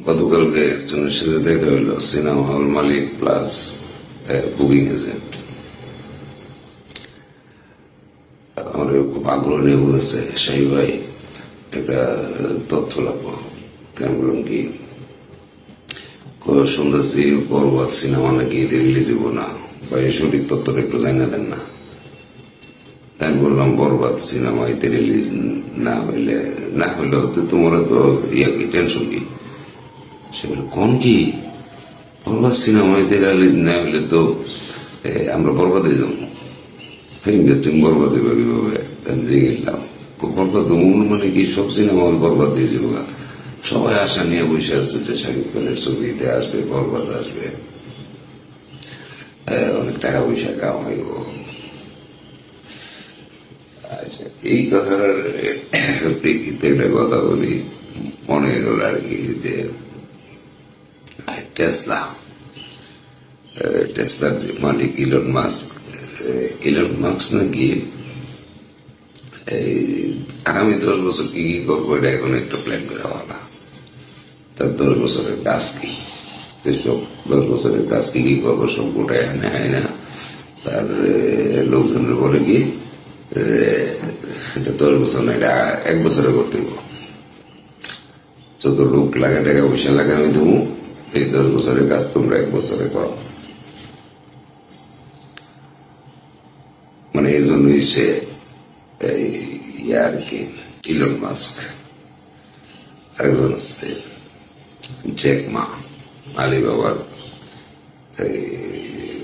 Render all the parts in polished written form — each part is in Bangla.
গতকালকে একজনের সাথে দেখা হইলো, সিনেমা হল মালিক প্লাস বুকিং এজেন্ট। আমার খুব আগ্রহ নিয়ে বলেছে, শাহী ভাই একটা তথ্য লাগবো। আমি বললাম কি? শুনতেছি বরবাদ সিনেমা নাকি এদের রিলিজ হবো না, ভাই সঠিক তথ্যটা একটু জানিয়ে দেন না। আমি বললাম বরবাদ সিনেমা এতে রিলিজ না হইলে তোমার তো কি টেনশন কি? সে বলে কোন কি বরবাদ সিনেমা এতে রিলিজ না হইলে তো আমরা বরবাদে যাবো। তুমি বরবাদ হইবা কিভাবে? আমি জেগেলাম বরবাদ মানে কি সব সিনেমা বরবাদ দিয়ে যাবো। সবাই আশা নিয়ে বসে আছে যে শাকিব খানের ছবিতে আসবে, বরবাদ আসবে, অনেক টাকা পয়সা কামাইব। আচ্ছা, এই কথাটার প্রেক্ষিতে একটা কথা বলি, মনে গেল আর কি, যে টেসলার যে মালিক ইলন মাস্ক নাকি এই আগামী 10 বছর কি কি করবো এটা এখন একটা প্ল্যান করে হওয়া। তার 10 বছরের কাজ কি, যেসব 10 বছরের কাজ কি কি করবো সব গোটায় নেয় না। তার লোকজনের বলে কি এটা 10 বছর না, এটা 1 বছরে করতে হইব। যত লোক লাগে, টাকা পয়সা লাগে আমি দেবো, এই 10 বছরের কাজ তোমরা 1 বছরে করো। মানে এই জন্যই সে আর কি ইলন মাস্ক। আরেকজন আছে জ্যাক মা, আলিবাবার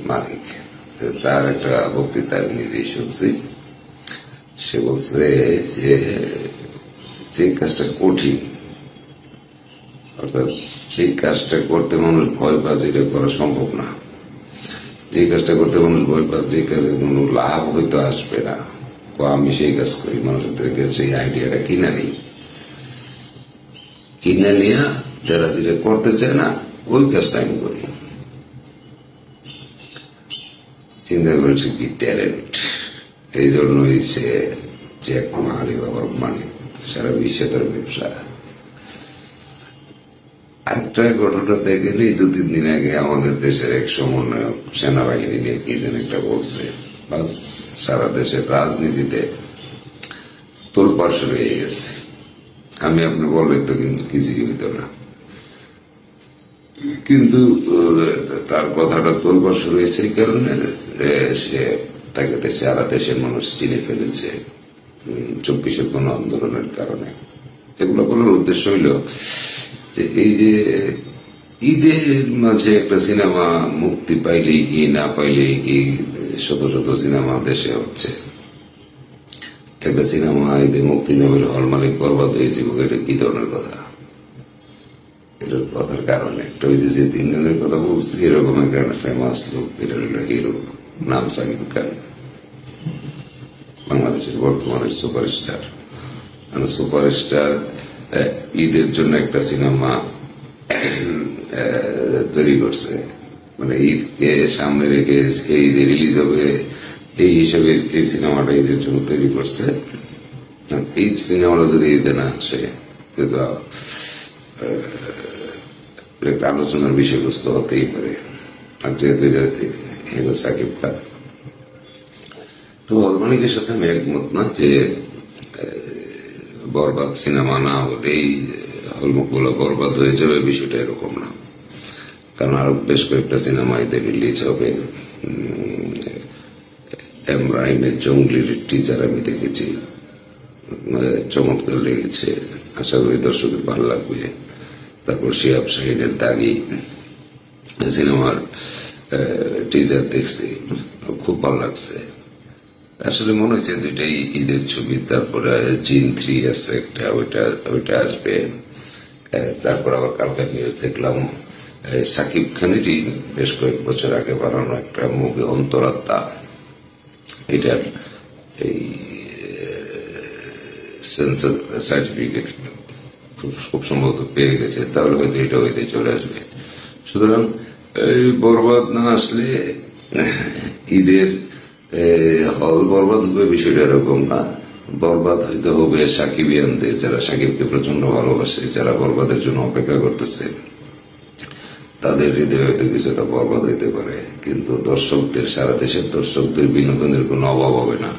মালিক। তার একটা বক্তৃতা আমি নিজেই শুনছি। সে বলছে যে কাজটা কঠিন, অর্থাৎ যে কাজটা করতে মানুষ ভয় পায়, যেটা করা সম্ভব না। যে কাজটা করতে মানুষ ভয় পায়, যে কাজে কোনো লাভ হয়তো আসবে না, আমি সেই কাজ করি। মানুষের থেকে সেই আইডিয়াটা কিনে নিয়ে যারা যেটা করতে চায় না ওই কাজটা আমি করি। চিন্তা করেছি কি ট্যালেন্ট, এই জন্যই সে জ্যাক মা, আলিবাবার মালিক, সারা বিশ্বে তার ব্যবসা। আরেকটা ঘটনা দেখে গেলে 2-3 দিন আগে আমাদের দেশের এক সমন্বয়ক সেনাবাহিনী নিয়ে কি যেন একটা বলছে, বাস সারা দেশের রাজনীতিতে তোলপাড় শুরু হয়ে গেছে। আমি আপনি বললে তো কিন্তু কিছুই হইত না, কিন্তু তার কথাটা তোলপাড় শুরু হয়েছে এই কারণে সে তাকে সারা দেশের মানুষ চিনে ফেলেছে 24 গণ আন্দোলনের কারণে। এগুলো বলার উদ্দেশ্য হইল যে এই যে ঈদের মাঝে একটা সিনেমা মুক্তি পাইলেই কি না পাইলেই কি শত শত সিনেমা দেশে হচ্ছে। একটা সিনেমা ঈদের মুক্তি না পেলে হল মালিক বরবাদ হয়ে যাবো, এটা কি ধরনের কথা? এটার কথার কারণে একটা হয়েছে যে 3 জনের কথা বলছি, এরকম একটা ফেমাস লোক, এটা হল হিরো, নাম শাকিব খান, বাংলাদেশের বর্তমানের সুপারস্টার। ঈদের জন্য একটা সিনেমা তৈরি করছে, মানে ঈদকে সামনে রেখে ঈদে রিলিজ হবে এই হিসাবে এই সিনেমাটা ঈদের জন্য তৈরি করছে। এই সিনেমাটা যদি ঈদে না আসে একটা আলোচনার বিষয়বস্তু হতেই পারে। আর যেহেতু হিরো শাকিব খান, তো মালিকের সাথে আমি একমত না যে বরবাদ সিনেমা না হলেই হলমুখগুলো বরবাদ হয়ে যাবে, বিষয়টা এরকম না। কারণ আরো বেশ কয়েকটা সিনেমা এতে রিলিজ হবে। এম রাহিমের জঙ্গলির টিজার আমি দেখেছি, চমৎকার লেগেছে, আশা করি দর্শকের ভালো লাগবে। তারপর শিহাব শাহিনের দাগি সিনেমার টিজার দেখছি, খুব ভালো লাগছে। আসলে মনে হচ্ছে দুইটাই ঈদের ছবি। তারপরে জিন 3 আছে একটা, ওইটা আসবে। তারপর আবার কালকে নিউজ দেখলাম শাকিব খানেরই বেশ কয়েক বছর আগে বানানো একটা মুভি অন্তরাত্মা, এটার এই সেন্সর সার্টিফিকেট খুব সম্ভবত পেয়ে গেছে, তাহলে হয়তো এটা হইতে চলে আসবে। সুতরাং বরবাদ না আসলে ঈদের হল বরবাদ হবে, বিষয়টা এরকম না। বরবাদ হইতে হবে সাকিবিয়ানদের, যারা সাকিবকে প্রচন্ড ভালোবাসে, যারা বরবাদের জন্য অপেক্ষা করতেছে, তাদের হৃদয়ে হয়তো কিছুটা বরবাদ হইতে পারে, কিন্তু দর্শকদের, সারা দেশের দর্শকদের বিনোদনের কোনো অভাব হবে না।